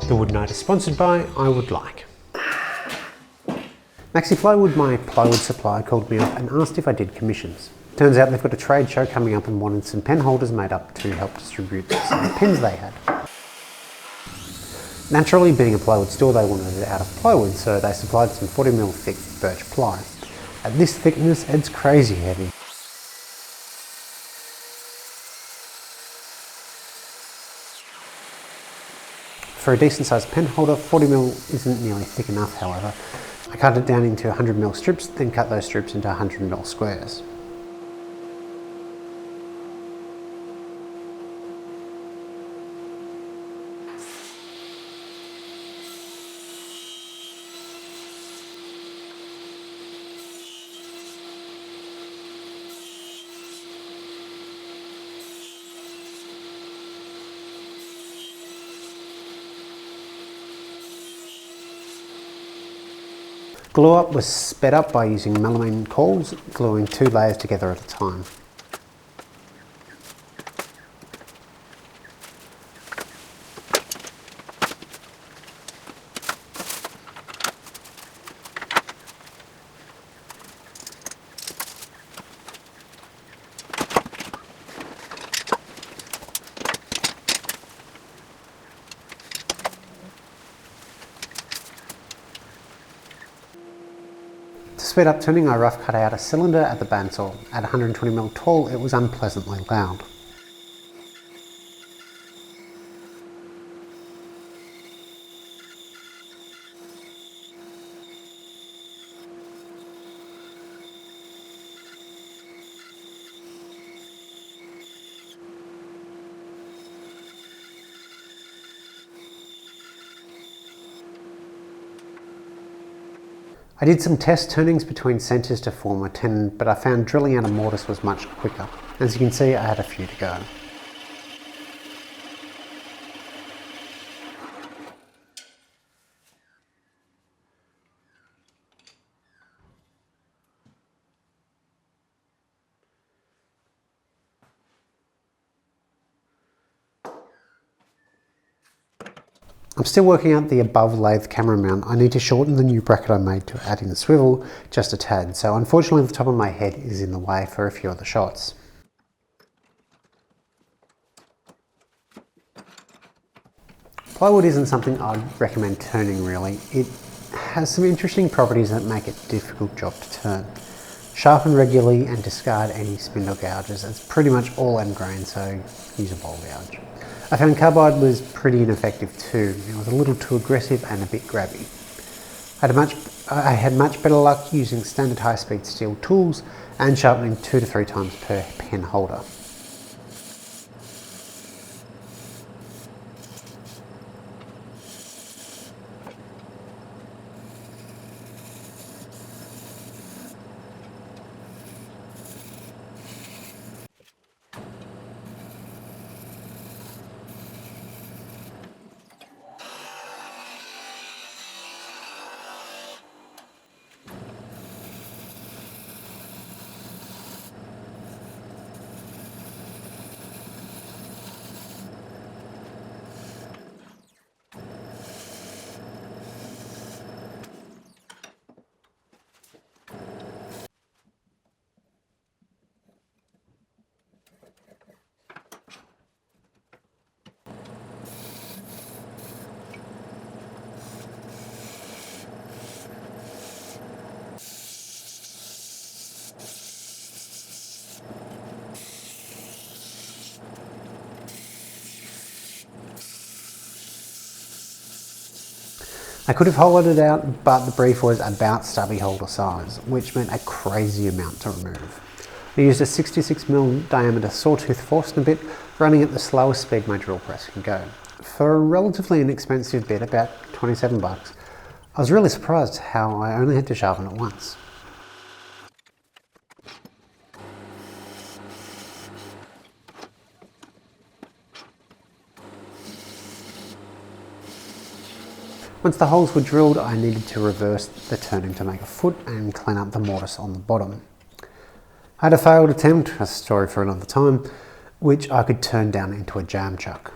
The wood note is sponsored by I Would Like. MaxiPlywood, my plywood supplier, called me up and asked if I did commissions. Turns out they've got a trade show coming up and wanted some pen holders made up to help distribute some pens they had. Naturally, being a plywood store, they wanted it out of plywood, so they supplied some 40mm thick birch ply. At this thickness, it's crazy heavy. For a decent sized pen holder, 40mm isn't nearly thick enough, however. I cut it down into 100mm strips, then cut those strips into 100mm squares. Glue up was sped up by using melamine coils, gluing 2 layers together at a time. To speed up turning, I rough cut out a cylinder at the bandsaw. At 120mm tall, it was unpleasantly loud. I did some test turnings between centres to form a tenon, but I found drilling out a mortise was much quicker. As you can see, I had a few to go. I'm still working out the above lathe camera mount. I need to shorten the new bracket I made to add in the swivel just a tad, so unfortunately the top of my head is in the way for a few of the shots. Plywood isn't something I'd recommend turning really. It has some interesting properties that make it a difficult job to turn. Sharpen regularly and discard any spindle gouges. It's pretty much all end grain, so use a bowl gouge. I found carbide was pretty ineffective too. It was a little too aggressive and a bit grabby. I had much better luck using standard high-speed steel tools and sharpening 2 to 3 times per pen holder. I could have hollowed it out, but the brief was about stubby holder size, which meant a crazy amount to remove. I used a 66mm diameter sawtooth Forstner bit, running at the slowest speed my drill press can go. For a relatively inexpensive bit, about 27 bucks, I was really surprised how I only had to sharpen it once. Once the holes were drilled, I needed to reverse the turning to make a foot and clean up the mortise on the bottom. I had a failed attempt, a story for another time, which I could turn down into a jam chuck.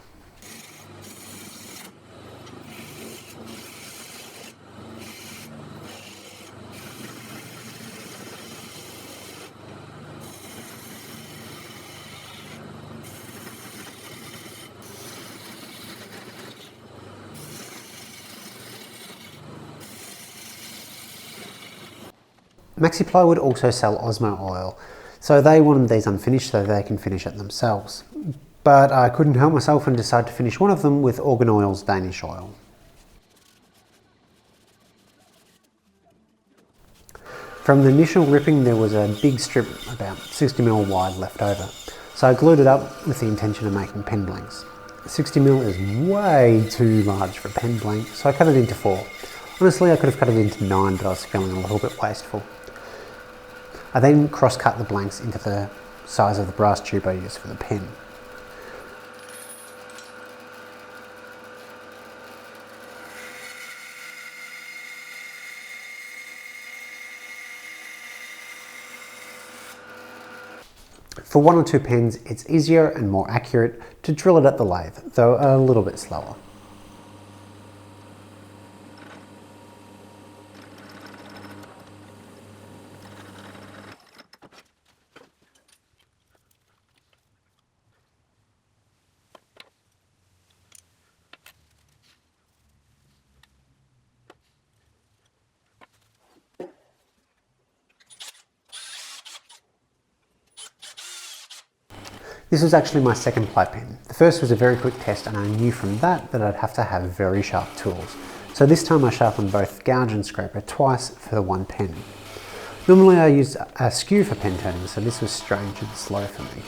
MaxiPlywood also sell Osmo oil, so they wanted these unfinished so they can finish it themselves. But I couldn't help myself and decided to finish one of them with Organ Oil's Danish oil. From the initial ripping there was a big strip about 60mm wide left over, so I glued it up with the intention of making pen blanks. 60mm is way too large for a pen blank, so I cut it into 4. Honestly I could have cut it into 9, but I was feeling a little bit wasteful. I then cross-cut the blanks into the size of the brass tube I used for the pen. For 1 or 2 pens, it's easier and more accurate to drill it at the lathe, though a little bit slower. This was actually my second ply pen. The first was a very quick test and I knew from that I'd have to have very sharp tools. So this time I sharpened both gouge and scraper twice for the one pen. Normally I use a skew for pen turning, so this was strange and slow for me.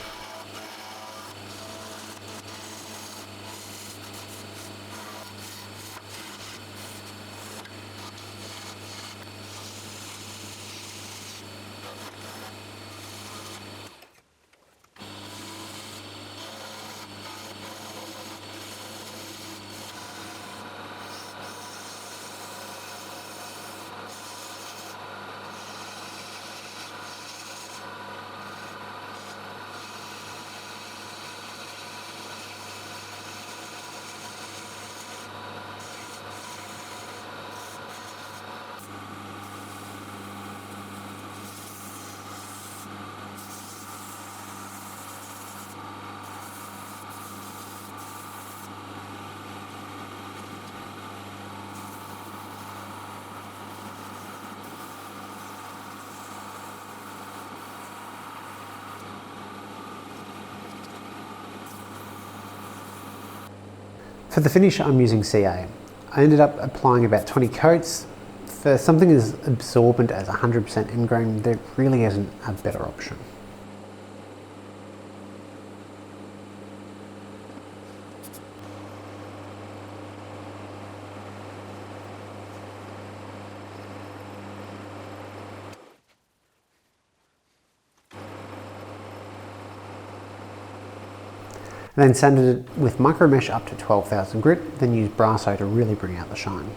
For the finish I'm using CA. I ended up applying about 20 coats. For something as absorbent as 100% ingrain, there really isn't a better option. And then sanded it with micro mesh up to 12,000 grit, then used Brasso to really bring out the shine.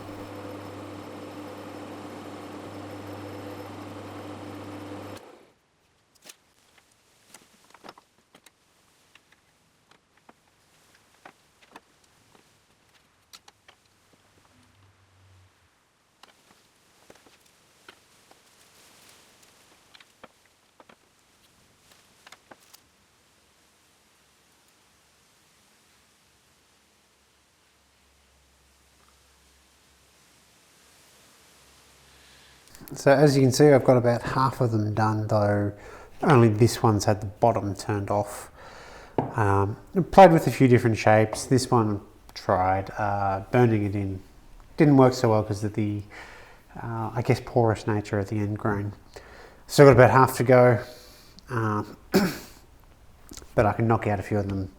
So as you can see, I've got about half of them done, though only this one's had the bottom turned off. I played with a few different shapes. This one tried burning it in. Didn't work so well because of the, I guess, porous nature of the end grain. Still got about half to go, but I can knock out a few of them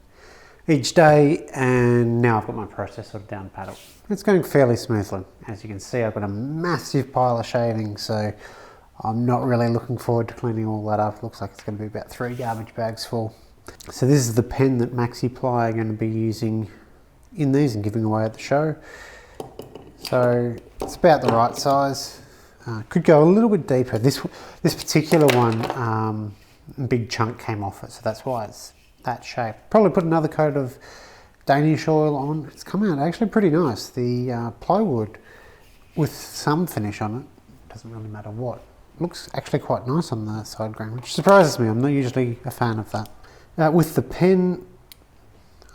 each day, and now I've got my process sort of down paddle. It's going fairly smoothly. As you can see, I've got a massive pile of shavings, so I'm not really looking forward to cleaning all that up. Looks like it's going to be about 3 garbage bags full. So this is the pen that MaxiPly are going to be using in these and giving away at the show. So it's about the right size. Could go a little bit deeper. This particular one, a big chunk came off it, so that's why it's that shape. Probably put another coat of Danish oil on. It's come out actually pretty nice. The plywood with some finish on it, doesn't really matter what, looks actually quite nice on the side grain, which surprises me. I'm not usually a fan of that. With the pen,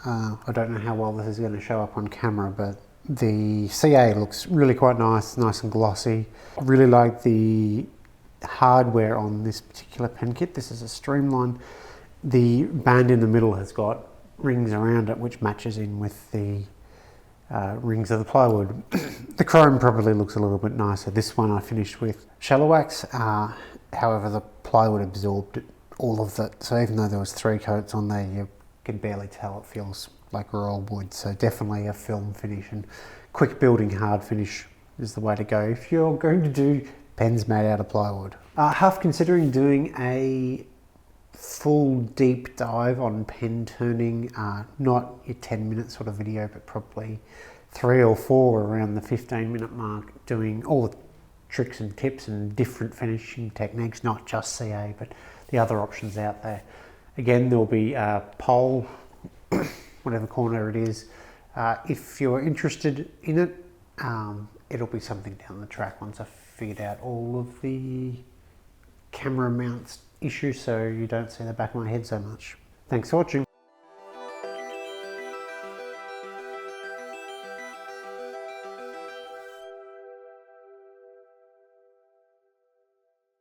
I don't know how well this is going to show up on camera, but the CA looks really quite nice and glossy. I really like the hardware on this particular pen kit. This is a Streamline. The band in the middle has got rings around it which matches in with the rings of the plywood. The chrome probably looks a little bit nicer. This one I finished with shallow wax, however the plywood absorbed all of it, so even though there was 3 coats on there, you can barely tell. It feels like raw wood, so definitely a film finish, and quick building hard finish is the way to go if you're going to do pens made out of plywood. Half considering doing a full deep dive on pen turning, not your 10-minute sort of video, but probably 3 or 4 around the 15-minute mark, doing all the tricks and tips and different finishing techniques, not just CA, but the other options out there. Again, there'll be a poll, whatever corner it is. If you're interested in it, it'll be something down the track once I've figured out all of the camera mounts issues so you don't see the back of my head so much. Thanks for watching.